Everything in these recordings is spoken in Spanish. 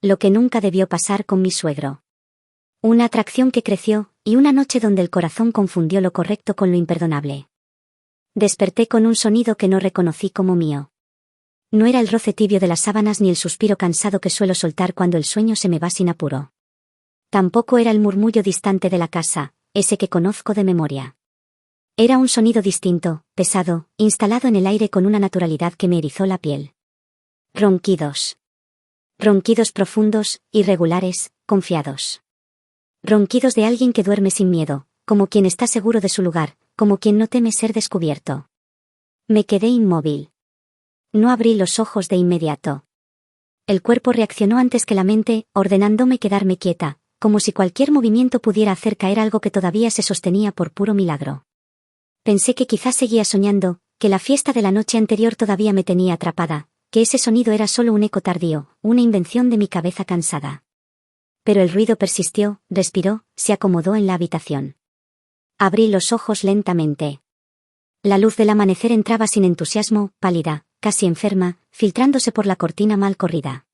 Lo que nunca debió pasar con mi suegro. Una atracción que creció, y una noche donde el corazón confundió lo correcto con lo imperdonable. Desperté con un sonido que no reconocí como mío. No era el roce tibio de las sábanas ni el suspiro cansado que suelo soltar cuando el sueño se me va sin apuro. Tampoco era el murmullo distante de la casa, ese que conozco de memoria. Era un sonido distinto, pesado, instalado en el aire con una naturalidad que me erizó la piel. Ronquidos. Ronquidos profundos, irregulares, confiados. Ronquidos de alguien que duerme sin miedo, como quien está seguro de su lugar, como quien no teme ser descubierto. Me quedé inmóvil. No abrí los ojos de inmediato. El cuerpo reaccionó antes que la mente, ordenándome quedarme quieta, como si cualquier movimiento pudiera hacer caer algo que todavía se sostenía por puro milagro. Pensé que quizás seguía soñando, que la fiesta de la noche anterior todavía me tenía atrapada, que ese sonido era solo un eco tardío, una invención de mi cabeza cansada. Pero el ruido persistió, respiró, se acomodó en la habitación. Abrí los ojos lentamente. La luz del amanecer entraba sin entusiasmo, pálida, casi enferma, filtrándose por la cortina mal corrida.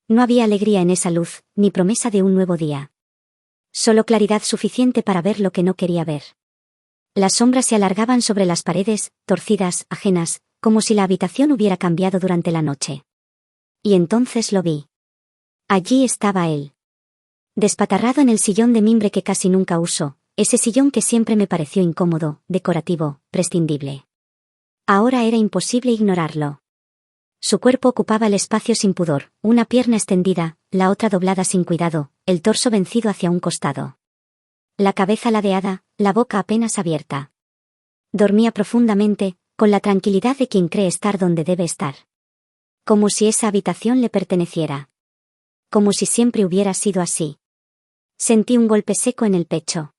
No había alegría en esa luz, ni promesa de un nuevo día. Solo claridad suficiente para ver lo que no quería ver. Las sombras se alargaban sobre las paredes, torcidas, ajenas, como si la habitación hubiera cambiado durante la noche. Y entonces lo vi. Allí estaba él. Despatarrado en el sillón de mimbre que casi nunca uso, ese sillón que siempre me pareció incómodo, decorativo, prescindible. Ahora era imposible ignorarlo. Su cuerpo ocupaba el espacio sin pudor, una pierna extendida, la otra doblada sin cuidado, el torso vencido hacia un costado. La cabeza ladeada, la boca apenas abierta. Dormía profundamente, con la tranquilidad de quien cree estar donde debe estar. Como si esa habitación le perteneciera. Como si siempre hubiera sido así. Sentí un golpe seco en el pecho.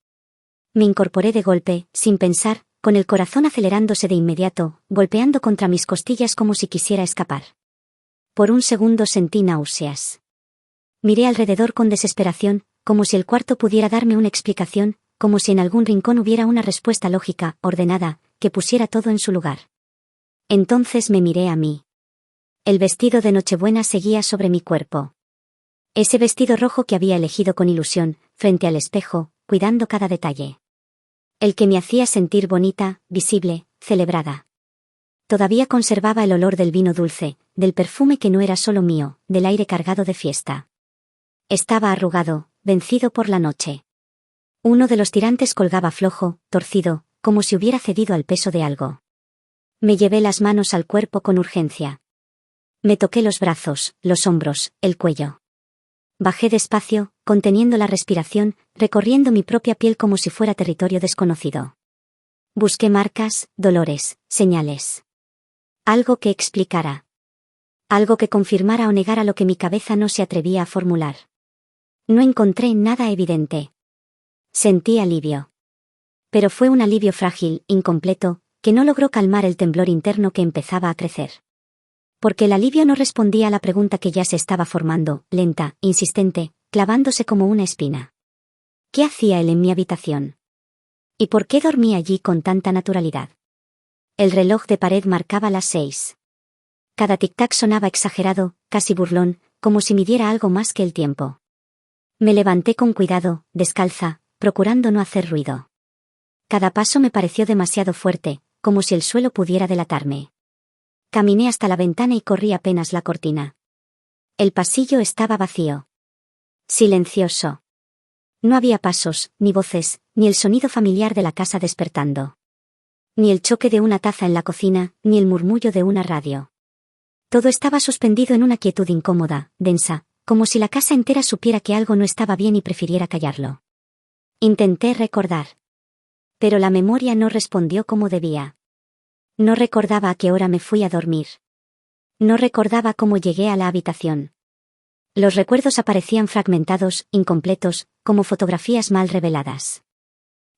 Me incorporé de golpe, sin pensar, con el corazón acelerándose de inmediato, golpeando contra mis costillas como si quisiera escapar. Por un segundo sentí náuseas. Miré alrededor con desesperación, como si el cuarto pudiera darme una explicación, como si en algún rincón hubiera una respuesta lógica, ordenada, que pusiera todo en su lugar. Entonces me miré a mí. El vestido de Nochebuena seguía sobre mi cuerpo. Ese vestido rojo que había elegido con ilusión, frente al espejo, cuidando cada detalle. El que me hacía sentir bonita, visible, celebrada. Todavía conservaba el olor del vino dulce, del perfume que no era solo mío, del aire cargado de fiesta. Estaba arrugado, vencido por la noche. Uno de los tirantes colgaba flojo, torcido, como si hubiera cedido al peso de algo. Me llevé las manos al cuerpo con urgencia. Me toqué los brazos, los hombros, el cuello. Bajé despacio, conteniendo la respiración, recorriendo mi propia piel como si fuera territorio desconocido. Busqué marcas, dolores, señales. Algo que explicara. Algo que confirmara o negara lo que mi cabeza no se atrevía a formular. No encontré nada evidente. Sentí alivio. Pero fue un alivio frágil, incompleto, que no logró calmar el temblor interno que empezaba a crecer. Porque el alivio no respondía a la pregunta que ya se estaba formando, lenta, insistente, clavándose como una espina. ¿Qué hacía él en mi habitación? ¿Y por qué dormía allí con tanta naturalidad? El reloj de pared marcaba las 6. Cada tic-tac sonaba exagerado, casi burlón, como si midiera algo más que el tiempo. Me levanté con cuidado, descalza, procurando no hacer ruido. Cada paso me pareció demasiado fuerte, como si el suelo pudiera delatarme. Caminé hasta la ventana y corrí apenas la cortina. El pasillo estaba vacío. Silencioso. No había pasos, ni voces, ni el sonido familiar de la casa despertando. Ni el choque de una taza en la cocina, ni el murmullo de una radio. Todo estaba suspendido en una quietud incómoda, densa, como si la casa entera supiera que algo no estaba bien y prefiriera callarlo. Intenté recordar. Pero la memoria no respondió como debía. No recordaba a qué hora me fui a dormir. No recordaba cómo llegué a la habitación. Los recuerdos aparecían fragmentados, incompletos, como fotografías mal reveladas.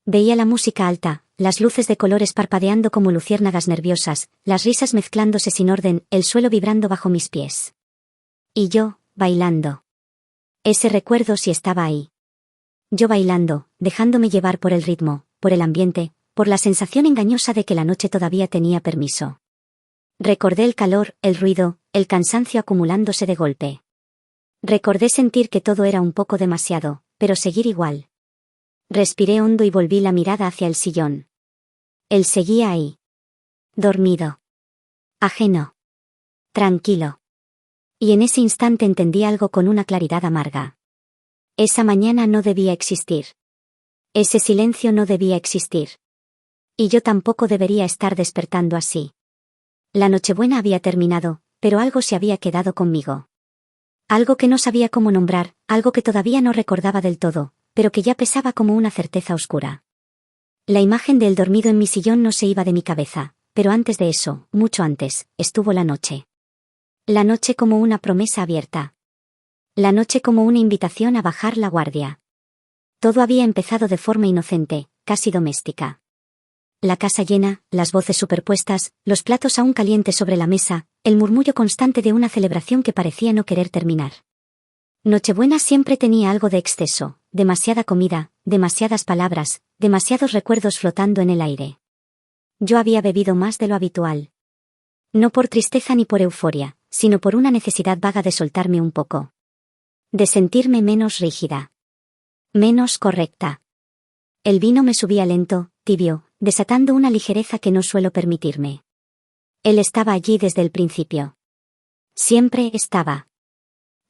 Veía la música alta, las luces de colores parpadeando como luciérnagas nerviosas, las risas mezclándose sin orden, el suelo vibrando bajo mis pies. Y yo, bailando. Ese recuerdo sí estaba ahí. Yo bailando, dejándome llevar por el ritmo, por el ambiente, por la sensación engañosa de que la noche todavía tenía permiso. Recordé el calor, el ruido, el cansancio acumulándose de golpe. Recordé sentir que todo era un poco demasiado, pero seguir igual. Respiré hondo y volví la mirada hacia el sillón. Él seguía ahí. Dormido. Ajeno. Tranquilo. Y en ese instante entendí algo con una claridad amarga. Esa mañana no debía existir. Ese silencio no debía existir. Y yo tampoco debería estar despertando así. La Nochebuena había terminado, pero algo se había quedado conmigo. Algo que no sabía cómo nombrar, algo que todavía no recordaba del todo, pero que ya pesaba como una certeza oscura. La imagen de él dormido en mi sillón no se iba de mi cabeza, pero antes de eso, mucho antes, estuvo la noche. La noche como una promesa abierta. La noche como una invitación a bajar la guardia. Todo había empezado de forma inocente, casi doméstica. La casa llena, las voces superpuestas, los platos aún calientes sobre la mesa, el murmullo constante de una celebración que parecía no querer terminar. Nochebuena siempre tenía algo de exceso, demasiada comida, demasiadas palabras, demasiados recuerdos flotando en el aire. Yo había bebido más de lo habitual. No por tristeza ni por euforia, sino por una necesidad vaga de soltarme un poco. De sentirme menos rígida. Menos correcta. El vino me subía lento, tibio, desatando una ligereza que no suelo permitirme. Él estaba allí desde el principio. Siempre estaba.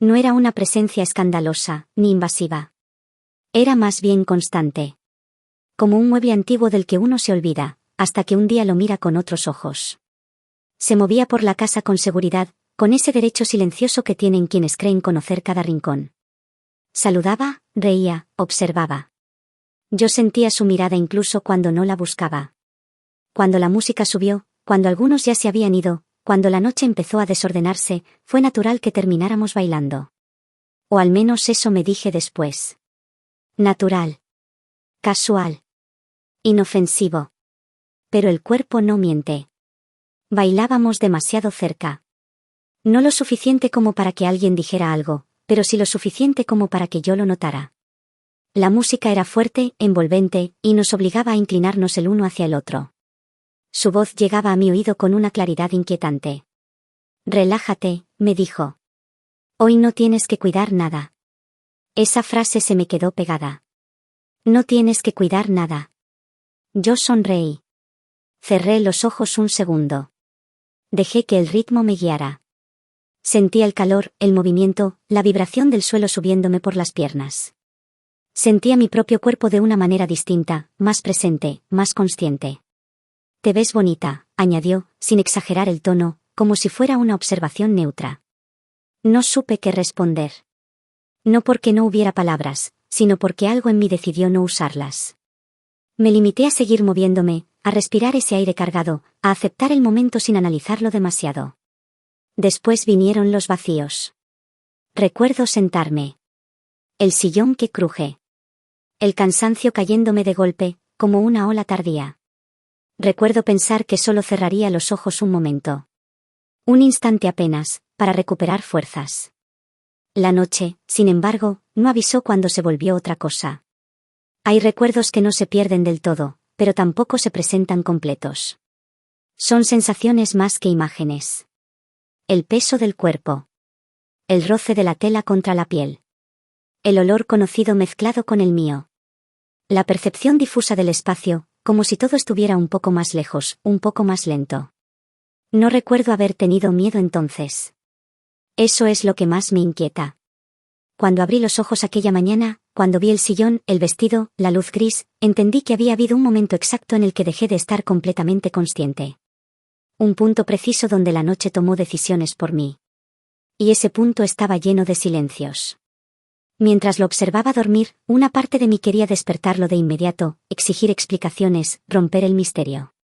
No era una presencia escandalosa, ni invasiva. Era más bien constante. Como un mueble antiguo del que uno se olvida, hasta que un día lo mira con otros ojos. Se movía por la casa con seguridad, con ese derecho silencioso que tienen quienes creen conocer cada rincón. Saludaba, reía, observaba. Yo sentía su mirada incluso cuando no la buscaba. Cuando la música subió, cuando algunos ya se habían ido, cuando la noche empezó a desordenarse, fue natural que termináramos bailando. O al menos eso me dije después. Natural. Casual. Inofensivo. Pero el cuerpo no miente. Bailábamos demasiado cerca. No lo suficiente como para que alguien dijera algo, pero sí lo suficiente como para que yo lo notara. La música era fuerte, envolvente, y nos obligaba a inclinarnos el uno hacia el otro. Su voz llegaba a mi oído con una claridad inquietante. Relájate, me dijo. Hoy no tienes que cuidar nada. Esa frase se me quedó pegada. No tienes que cuidar nada. Yo sonreí. Cerré los ojos un segundo. Dejé que el ritmo me guiara. Sentía el calor, el movimiento, la vibración del suelo subiéndome por las piernas. Sentía mi propio cuerpo de una manera distinta, más presente, más consciente. Te ves bonita, añadió, sin exagerar el tono, como si fuera una observación neutra. No supe qué responder. No porque no hubiera palabras, sino porque algo en mí decidió no usarlas. Me limité a seguir moviéndome, a respirar ese aire cargado, a aceptar el momento sin analizarlo demasiado. Después vinieron los vacíos. Recuerdo sentarme. El sillón que cruje. El cansancio cayéndome de golpe, como una ola tardía. Recuerdo pensar que solo cerraría los ojos un momento. Un instante apenas, para recuperar fuerzas. La noche, sin embargo, no avisó cuando se volvió otra cosa. Hay recuerdos que no se pierden del todo, pero tampoco se presentan completos. Son sensaciones más que imágenes. El peso del cuerpo. El roce de la tela contra la piel. El olor conocido mezclado con el mío. La percepción difusa del espacio, como si todo estuviera un poco más lejos, un poco más lento. No recuerdo haber tenido miedo entonces. Eso es lo que más me inquieta. Cuando abrí los ojos aquella mañana, cuando vi el sillón, el vestido, la luz gris, entendí que había habido un momento exacto en el que dejé de estar completamente consciente. Un punto preciso donde la noche tomó decisiones por mí. Y ese punto estaba lleno de silencios. Mientras lo observaba dormir, una parte de mí quería despertarlo de inmediato, exigir explicaciones, romper el misterio.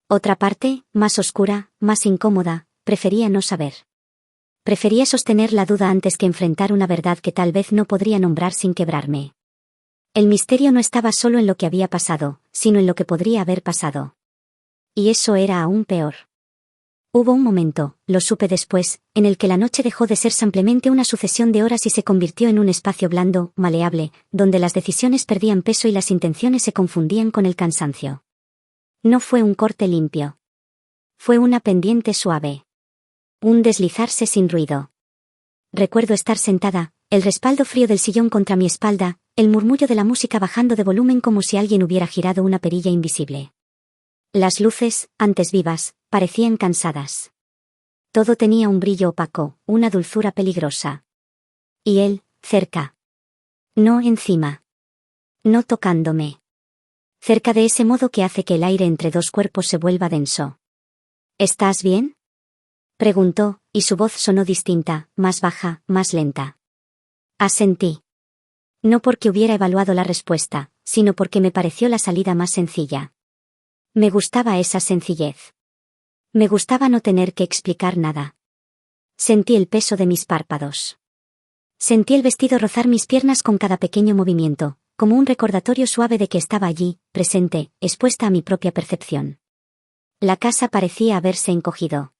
Otra parte, más oscura, más incómoda, prefería no saber. Prefería sostener la duda antes que enfrentar una verdad que tal vez no podría nombrar sin quebrarme. El misterio no estaba solo en lo que había pasado, sino en lo que podría haber pasado. Y eso era aún peor. Hubo un momento, lo supe después, en el que la noche dejó de ser simplemente una sucesión de horas y se convirtió en un espacio blando, maleable, donde las decisiones perdían peso y las intenciones se confundían con el cansancio. No fue un corte limpio. Fue una pendiente suave. Un deslizarse sin ruido. Recuerdo estar sentada, el respaldo frío del sillón contra mi espalda, el murmullo de la música bajando de volumen como si alguien hubiera girado una perilla invisible. Las luces, antes vivas, parecían cansadas. Todo tenía un brillo opaco, una dulzura peligrosa. Y él, cerca. No encima. No tocándome. Cerca de ese modo que hace que el aire entre dos cuerpos se vuelva denso. ¿Estás bien?, preguntó, y su voz sonó distinta, más baja, más lenta. Asentí. No porque hubiera evaluado la respuesta, sino porque me pareció la salida más sencilla. Me gustaba esa sencillez. Me gustaba no tener que explicar nada. Sentí el peso de mis párpados. Sentí el vestido rozar mis piernas con cada pequeño movimiento, como un recordatorio suave de que estaba allí, presente, expuesta a mi propia percepción. La casa parecía haberse encogido.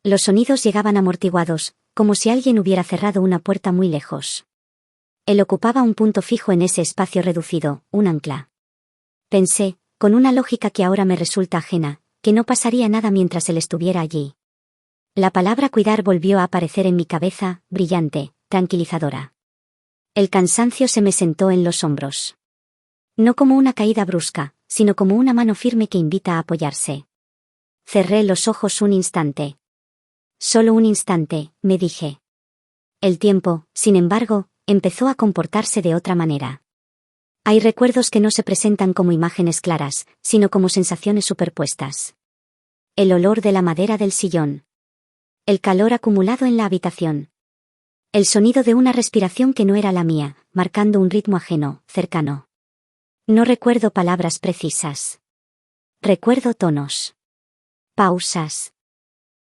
Los sonidos llegaban amortiguados, como si alguien hubiera cerrado una puerta muy lejos. Él ocupaba un punto fijo en ese espacio reducido, un ancla. Pensé, con una lógica que ahora me resulta ajena, que no pasaría nada mientras él estuviera allí. La palabra cuidar volvió a aparecer en mi cabeza, brillante, tranquilizadora. El cansancio se me sentó en los hombros. No como una caída brusca, sino como una mano firme que invita a apoyarse. Cerré los ojos un instante. Solo un instante, me dije. El tiempo, sin embargo, empezó a comportarse de otra manera. Hay recuerdos que no se presentan como imágenes claras, sino como sensaciones superpuestas. El olor de la madera del sillón. El calor acumulado en la habitación. El sonido de una respiración que no era la mía, marcando un ritmo ajeno, cercano. No recuerdo palabras precisas. Recuerdo tonos. Pausas.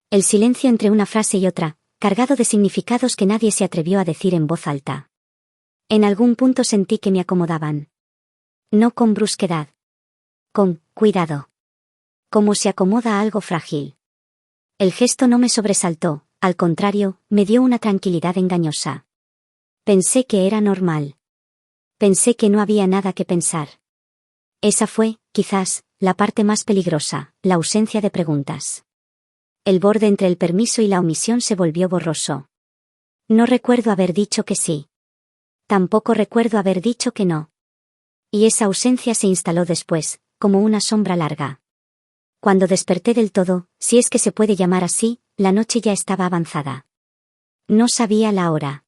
El silencio entre una frase y otra, cargado de significados que nadie se atrevió a decir en voz alta. En algún punto sentí que me acomodaban. No con brusquedad. Con cuidado. Como se acomoda a algo frágil. El gesto no me sobresaltó, al contrario, me dio una tranquilidad engañosa. Pensé que era normal. Pensé que no había nada que pensar. Esa fue, quizás, la parte más peligrosa, la ausencia de preguntas. El borde entre el permiso y la omisión se volvió borroso. No recuerdo haber dicho que sí. Tampoco recuerdo haber dicho que no. Y esa ausencia se instaló después, como una sombra larga. Cuando desperté del todo, si es que se puede llamar así, la noche ya estaba avanzada. No sabía la hora.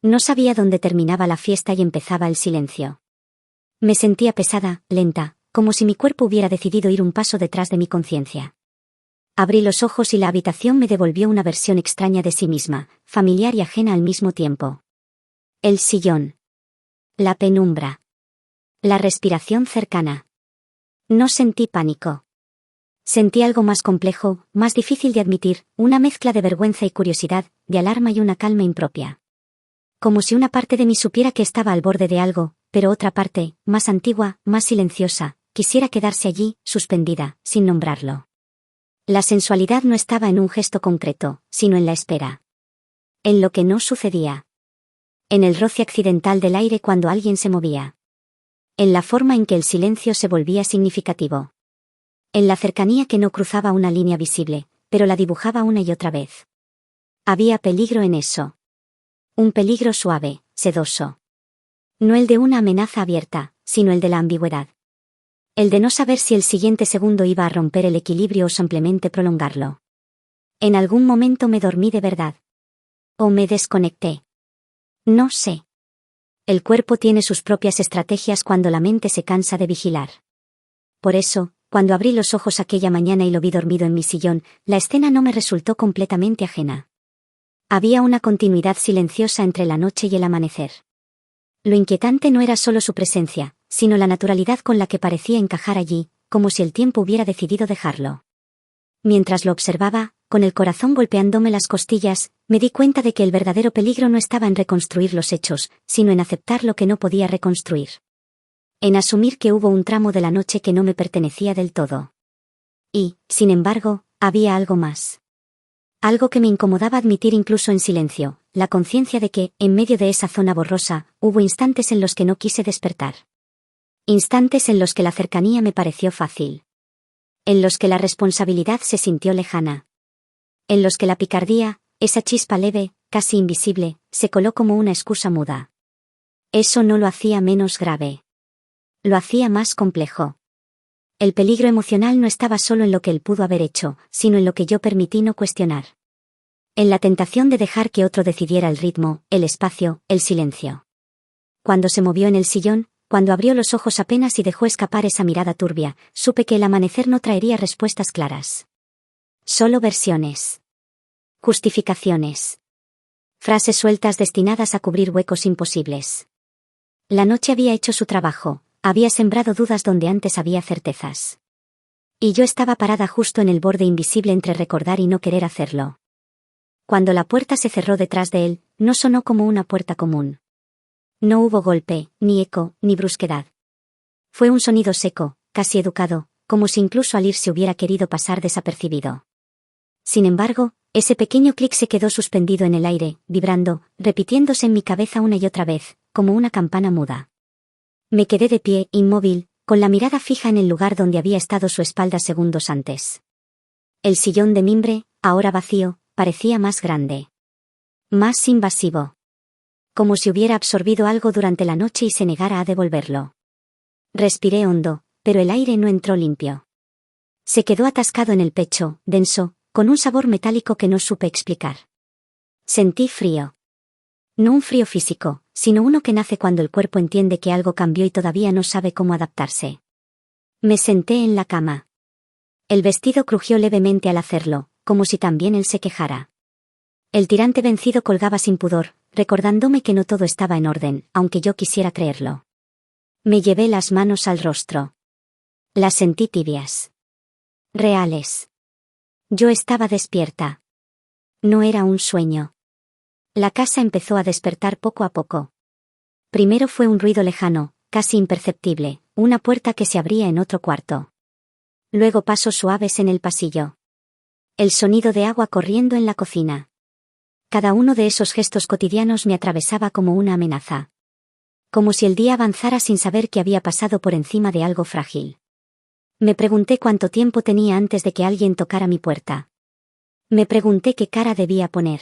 No sabía dónde terminaba la fiesta y empezaba el silencio. Me sentía pesada, lenta, como si mi cuerpo hubiera decidido ir un paso detrás de mi conciencia. Abrí los ojos y la habitación me devolvió una versión extraña de sí misma, familiar y ajena al mismo tiempo. El sillón. La penumbra. La respiración cercana. No sentí pánico. Sentí algo más complejo, más difícil de admitir, una mezcla de vergüenza y curiosidad, de alarma y una calma impropia. Como si una parte de mí supiera que estaba al borde de algo, pero otra parte, más antigua, más silenciosa, quisiera quedarse allí, suspendida, sin nombrarlo. La sensualidad no estaba en un gesto concreto, sino en la espera. En lo que no sucedía. En el roce accidental del aire cuando alguien se movía. En la forma en que el silencio se volvía significativo. En la cercanía que no cruzaba una línea visible, pero la dibujaba una y otra vez. Había peligro en eso. Un peligro suave, sedoso. No el de una amenaza abierta, sino el de la ambigüedad. El de no saber si el siguiente segundo iba a romper el equilibrio o simplemente prolongarlo. En algún momento me dormí de verdad. O me desconecté. No sé. El cuerpo tiene sus propias estrategias cuando la mente se cansa de vigilar. Por eso, cuando abrí los ojos aquella mañana y lo vi dormido en mi sillón, la escena no me resultó completamente ajena. Había una continuidad silenciosa entre la noche y el amanecer. Lo inquietante no era solo su presencia, sino la naturalidad con la que parecía encajar allí, como si el tiempo hubiera decidido dejarlo. Mientras lo observaba, con el corazón golpeándome las costillas, me di cuenta de que el verdadero peligro no estaba en reconstruir los hechos, sino en aceptar lo que no podía reconstruir. En asumir que hubo un tramo de la noche que no me pertenecía del todo. Y, sin embargo, había algo más. Algo que me incomodaba admitir incluso en silencio, la conciencia de que, en medio de esa zona borrosa, hubo instantes en los que no quise despertar. Instantes en los que la cercanía me pareció fácil. En los que la responsabilidad se sintió lejana. En los que la picardía, esa chispa leve, casi invisible, se coló como una excusa muda. Eso no lo hacía menos grave. Lo hacía más complejo. El peligro emocional no estaba solo en lo que él pudo haber hecho, sino en lo que yo permití no cuestionar. En la tentación de dejar que otro decidiera el ritmo, el espacio, el silencio. Cuando se movió en el sillón, cuando abrió los ojos apenas y dejó escapar esa mirada turbia, supe que el amanecer no traería respuestas claras. Solo versiones. Justificaciones. Frases sueltas destinadas a cubrir huecos imposibles. La noche había hecho su trabajo, había sembrado dudas donde antes había certezas. Y yo estaba parada justo en el borde invisible entre recordar y no querer hacerlo. Cuando la puerta se cerró detrás de él, no sonó como una puerta común. No hubo golpe, ni eco, ni brusquedad. Fue un sonido seco, casi educado, como si incluso al irse hubiera querido pasar desapercibido. Sin embargo, ese pequeño clic se quedó suspendido en el aire, vibrando, repitiéndose en mi cabeza una y otra vez, como una campana muda. Me quedé de pie, inmóvil, con la mirada fija en el lugar donde había estado su espalda segundos antes. El sillón de mimbre, ahora vacío, parecía más grande. Más invasivo. Como si hubiera absorbido algo durante la noche y se negara a devolverlo. Respiré hondo, pero el aire no entró limpio. Se quedó atascado en el pecho, denso, con un sabor metálico que no supe explicar. Sentí frío. No un frío físico, sino uno que nace cuando el cuerpo entiende que algo cambió y todavía no sabe cómo adaptarse. Me senté en la cama. El vestido crujió levemente al hacerlo, como si también él se quejara. El tirante vencido colgaba sin pudor, recordándome que no todo estaba en orden, aunque yo quisiera creerlo. Me llevé las manos al rostro. Las sentí tibias. Reales. Yo estaba despierta. No era un sueño. La casa empezó a despertar poco a poco. Primero fue un ruido lejano, casi imperceptible, una puerta que se abría en otro cuarto. Luego pasos suaves en el pasillo. El sonido de agua corriendo en la cocina. Cada uno de esos gestos cotidianos me atravesaba como una amenaza. Como si el día avanzara sin saber que había pasado por encima de algo frágil. Me pregunté cuánto tiempo tenía antes de que alguien tocara mi puerta. Me pregunté qué cara debía poner.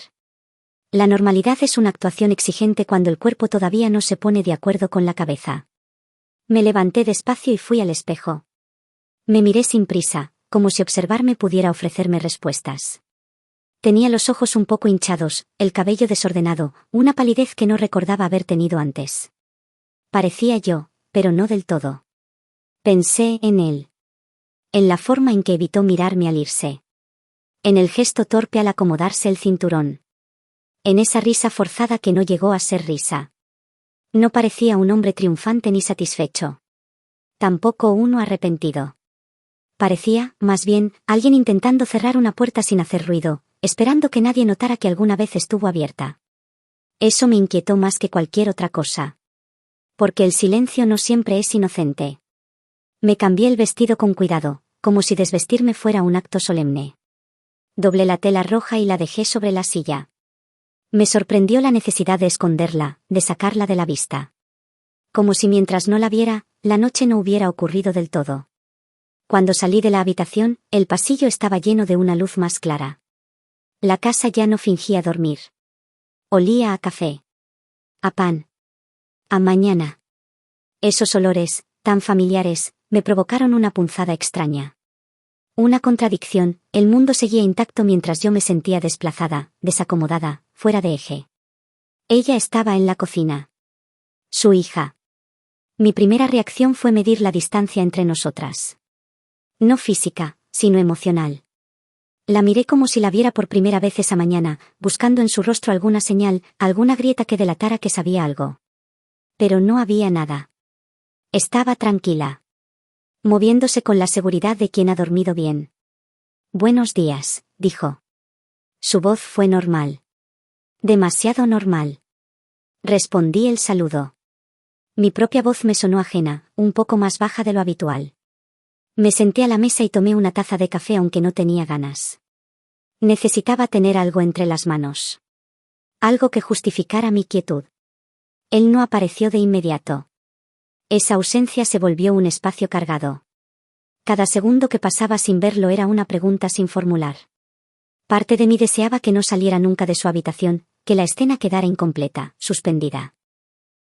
La normalidad es una actuación exigente cuando el cuerpo todavía no se pone de acuerdo con la cabeza. Me levanté despacio y fui al espejo. Me miré sin prisa, como si observarme pudiera ofrecerme respuestas. Tenía los ojos un poco hinchados, el cabello desordenado, una palidez que no recordaba haber tenido antes. Parecía yo, pero no del todo. Pensé en él. En la forma en que evitó mirarme al irse. En el gesto torpe al acomodarse el cinturón. En esa risa forzada que no llegó a ser risa. No parecía un hombre triunfante ni satisfecho. Tampoco uno arrepentido. Parecía, más bien, alguien intentando cerrar una puerta sin hacer ruido, esperando que nadie notara que alguna vez estuvo abierta. Eso me inquietó más que cualquier otra cosa. Porque el silencio no siempre es inocente. Me cambié el vestido con cuidado, como si desvestirme fuera un acto solemne. Doblé la tela roja y la dejé sobre la silla. Me sorprendió la necesidad de esconderla, de sacarla de la vista. Como si mientras no la viera, la noche no hubiera ocurrido del todo. Cuando salí de la habitación, el pasillo estaba lleno de una luz más clara. La casa ya no fingía dormir. Olía a café. A pan. A mañana. Esos olores, tan familiares, me provocaron una punzada extraña. Una contradicción, el mundo seguía intacto mientras yo me sentía desplazada, desacomodada, fuera de eje. Ella estaba en la cocina. Su hija. Mi primera reacción fue medir la distancia entre nosotras. No física, sino emocional. La miré como si la viera por primera vez esa mañana, buscando en su rostro alguna señal, alguna grieta que delatara que sabía algo. Pero no había nada. Estaba tranquila. Moviéndose con la seguridad de quien ha dormido bien. Buenos días, dijo. Su voz fue normal. Demasiado normal. Respondí el saludo. Mi propia voz me sonó ajena, un poco más baja de lo habitual. Me senté a la mesa y tomé una taza de café aunque no tenía ganas. Necesitaba tener algo entre las manos. Algo que justificara mi quietud. Él no apareció de inmediato. Esa ausencia se volvió un espacio cargado. Cada segundo que pasaba sin verlo era una pregunta sin formular. Parte de mí deseaba que no saliera nunca de su habitación, que la escena quedara incompleta, suspendida.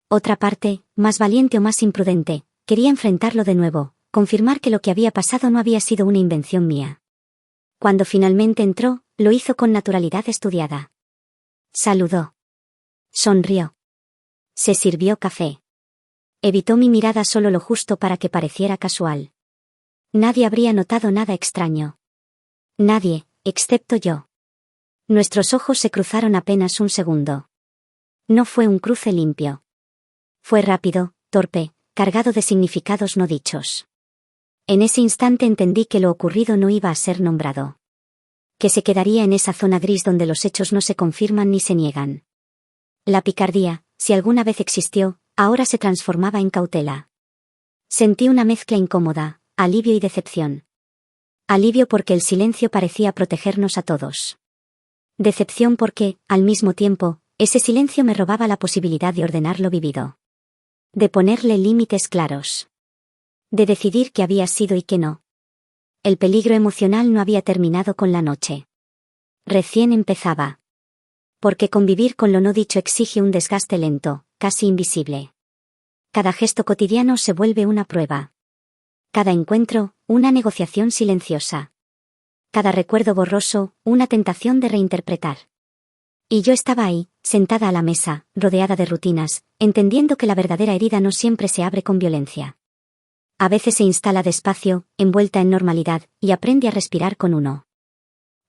Otra parte, más valiente o más imprudente, quería enfrentarlo de nuevo, confirmar que lo que había pasado no había sido una invención mía. Cuando finalmente entró, lo hizo con naturalidad estudiada. Saludó. Sonrió. Se sirvió café. Evitó mi mirada solo lo justo para que pareciera casual. Nadie habría notado nada extraño. Nadie, excepto yo. Nuestros ojos se cruzaron apenas un segundo. No fue un cruce limpio. Fue rápido, torpe, cargado de significados no dichos. En ese instante entendí que lo ocurrido no iba a ser nombrado. Que se quedaría en esa zona gris donde los hechos no se confirman ni se niegan. La picardía, si alguna vez existió, ahora se transformaba en cautela. Sentí una mezcla incómoda, alivio y decepción. Alivio porque el silencio parecía protegernos a todos. Decepción porque, al mismo tiempo, ese silencio me robaba la posibilidad de ordenar lo vivido. De ponerle límites claros. De decidir qué había sido y qué no. El peligro emocional no había terminado con la noche. Recién empezaba. Porque convivir con lo no dicho exige un desgaste lento, casi invisible. Cada gesto cotidiano se vuelve una prueba. Cada encuentro, una negociación silenciosa. Cada recuerdo borroso, una tentación de reinterpretar. Y yo estaba ahí, sentada a la mesa, rodeada de rutinas, entendiendo que la verdadera herida no siempre se abre con violencia. A veces se instala despacio, envuelta en normalidad, y aprende a respirar con uno.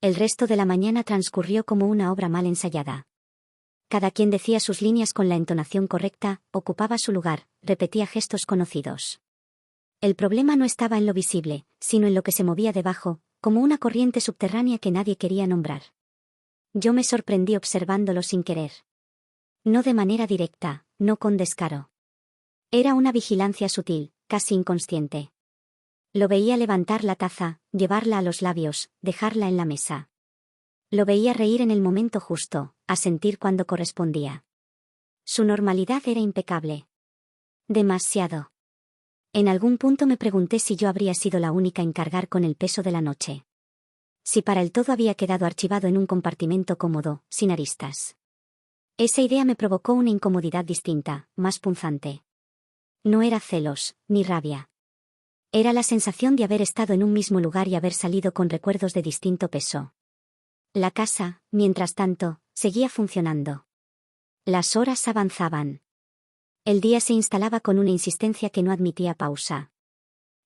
El resto de la mañana transcurrió como una obra mal ensayada. Cada quien decía sus líneas con la entonación correcta, ocupaba su lugar, repetía gestos conocidos. El problema no estaba en lo visible, sino en lo que se movía debajo, como una corriente subterránea que nadie quería nombrar. Yo me sorprendí observándolo sin querer. No de manera directa, no con descaro. Era una vigilancia sutil, casi inconsciente. Lo veía levantar la taza, llevarla a los labios, dejarla en la mesa. Lo veía reír en el momento justo, asentir cuando correspondía. Su normalidad era impecable. Demasiado. En algún punto me pregunté si yo habría sido la única en cargar con el peso de la noche. Si para el todo había quedado archivado en un compartimento cómodo, sin aristas. Esa idea me provocó una incomodidad distinta, más punzante. No era celos, ni rabia. Era la sensación de haber estado en un mismo lugar y haber salido con recuerdos de distinto peso. La casa, mientras tanto, seguía funcionando. Las horas avanzaban. El día se instalaba con una insistencia que no admitía pausa.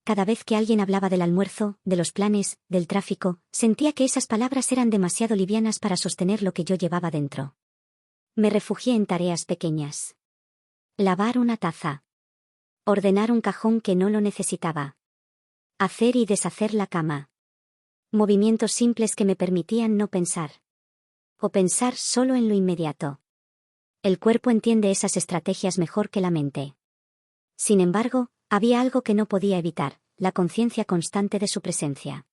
Cada vez que alguien hablaba del almuerzo, de los planes, del tráfico, sentía que esas palabras eran demasiado livianas para sostener lo que yo llevaba dentro. Me refugié en tareas pequeñas. Lavar una taza. Ordenar un cajón que no lo necesitaba. Hacer y deshacer la cama. Movimientos simples que me permitían no pensar. O pensar solo en lo inmediato. El cuerpo entiende esas estrategias mejor que la mente. Sin embargo, había algo que no podía evitar, la conciencia constante de su presencia.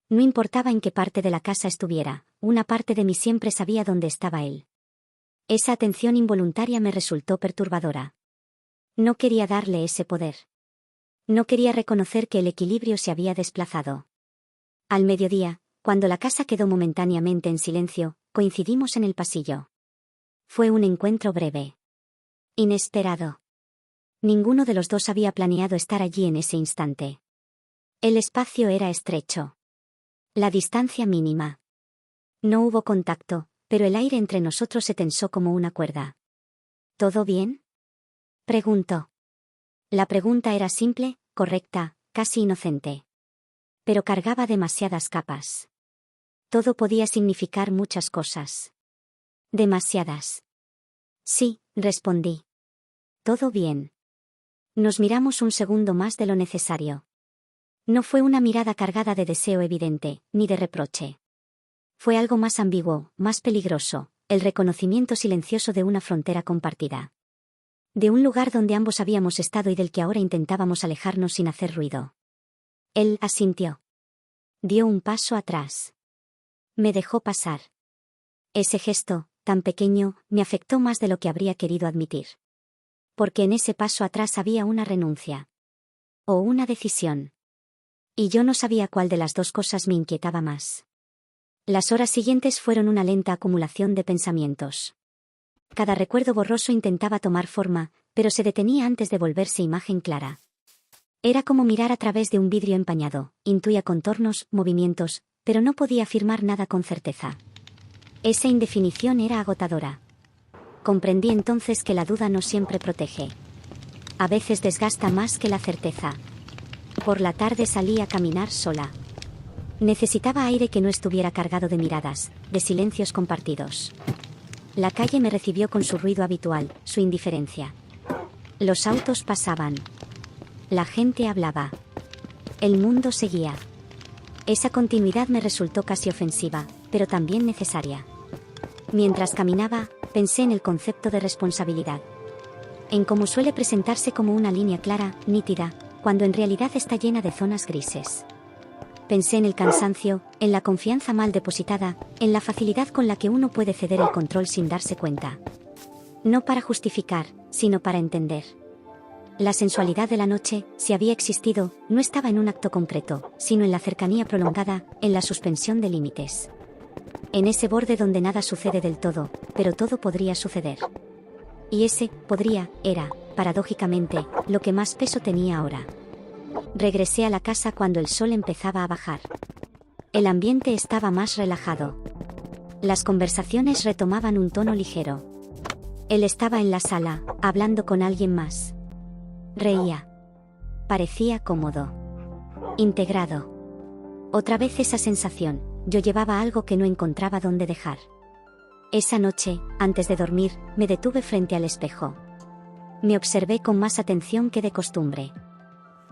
No importaba en qué parte de la casa estuviera, una parte de mí siempre sabía dónde estaba él. Esa atención involuntaria me resultó perturbadora. No quería darle ese poder. No quería reconocer que el equilibrio se había desplazado. Al mediodía, cuando la casa quedó momentáneamente en silencio, coincidimos en el pasillo. Fue un encuentro breve. Inesperado. Ninguno de los dos había planeado estar allí en ese instante. El espacio era estrecho. La distancia mínima. No hubo contacto, pero el aire entre nosotros se tensó como una cuerda. ¿Todo bien?, preguntó. La pregunta era simple, correcta, casi inocente. Pero cargaba demasiadas capas. Todo podía significar muchas cosas. Demasiadas. Sí, respondí. Todo bien. Nos miramos un segundo más de lo necesario. No fue una mirada cargada de deseo evidente, ni de reproche. Fue algo más ambiguo, más peligroso, el reconocimiento silencioso de una frontera compartida. De un lugar donde ambos habíamos estado y del que ahora intentábamos alejarnos sin hacer ruido. Él asintió. Dio un paso atrás. Me dejó pasar. Ese gesto, tan pequeño, me afectó más de lo que habría querido admitir. Porque en ese paso atrás había una renuncia. O una decisión. Y yo no sabía cuál de las dos cosas me inquietaba más. Las horas siguientes fueron una lenta acumulación de pensamientos. Cada recuerdo borroso intentaba tomar forma, pero se detenía antes de volverse imagen clara. Era como mirar a través de un vidrio empañado, intuía contornos, movimientos, pero no podía afirmar nada con certeza. Esa indefinición era agotadora. Comprendí entonces que la duda no siempre protege. A veces desgasta más que la certeza. Por la tarde salí a caminar sola. Necesitaba aire que no estuviera cargado de miradas, de silencios compartidos. La calle me recibió con su ruido habitual, su indiferencia. Los autos pasaban. La gente hablaba. El mundo seguía. Esa continuidad me resultó casi ofensiva, pero también necesaria. Mientras caminaba, pensé en el concepto de responsabilidad. En cómo suele presentarse como una línea clara, nítida, cuando en realidad está llena de zonas grises. Pensé en el cansancio, en la confianza mal depositada, en la facilidad con la que uno puede ceder el control sin darse cuenta. No para justificar, sino para entender. La sensualidad de la noche, si había existido, no estaba en un acto concreto, sino en la cercanía prolongada, en la suspensión de límites. En ese borde donde nada sucede del todo, pero todo podría suceder. Y ese, podría, era, paradójicamente, lo que más peso tenía ahora. Regresé a la casa cuando el sol empezaba a bajar. El ambiente estaba más relajado. Las conversaciones retomaban un tono ligero. Él estaba en la sala, hablando con alguien más. Reía. Parecía cómodo. Integrado. Otra vez esa sensación, yo llevaba algo que no encontraba dónde dejar. Esa noche, antes de dormir, me detuve frente al espejo. Me observé con más atención que de costumbre.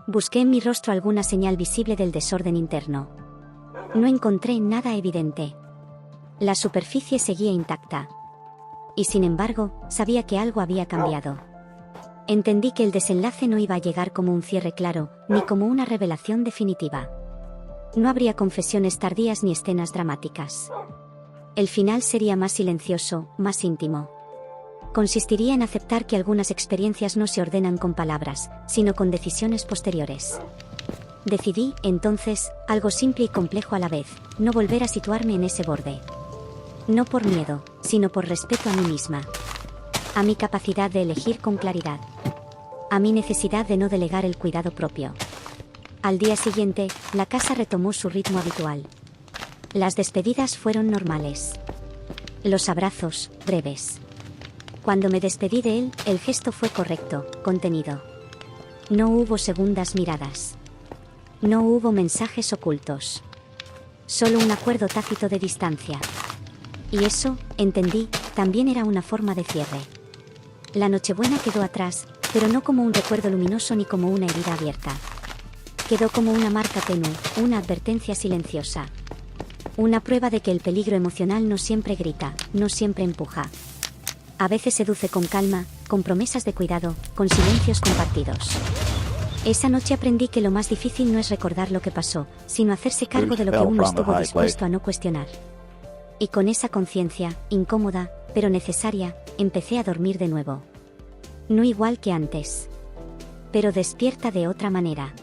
Busqué en mi rostro alguna señal visible del desorden interno. No encontré nada evidente. La superficie seguía intacta. Y sin embargo, sabía que algo había cambiado. Entendí que el desenlace no iba a llegar como un cierre claro, ni como una revelación definitiva. No habría confesiones tardías ni escenas dramáticas. El final sería más silencioso, más íntimo. Consistiría en aceptar que algunas experiencias no se ordenan con palabras, sino con decisiones posteriores. Decidí, entonces, algo simple y complejo a la vez, no volver a situarme en ese borde. No por miedo, sino por respeto a mí misma. A mi capacidad de elegir con claridad. A mi necesidad de no delegar el cuidado propio. Al día siguiente, la casa retomó su ritmo habitual. Las despedidas fueron normales. Los abrazos, breves. Cuando me despedí de él, el gesto fue correcto, contenido. No hubo segundas miradas. No hubo mensajes ocultos. Solo un acuerdo tácito de distancia. Y eso, entendí, también era una forma de cierre. La Nochebuena quedó atrás, pero no como un recuerdo luminoso ni como una herida abierta. Quedó como una marca tenue, una advertencia silenciosa. Una prueba de que el peligro emocional no siempre grita, no siempre empuja. A veces seduce con calma, con promesas de cuidado, con silencios compartidos. Esa noche aprendí que lo más difícil no es recordar lo que pasó, sino hacerse cargo de lo que uno estuvo dispuesto a no cuestionar. Y con esa conciencia, incómoda, pero necesaria, empecé a dormir de nuevo. No igual que antes. Pero despierta de otra manera.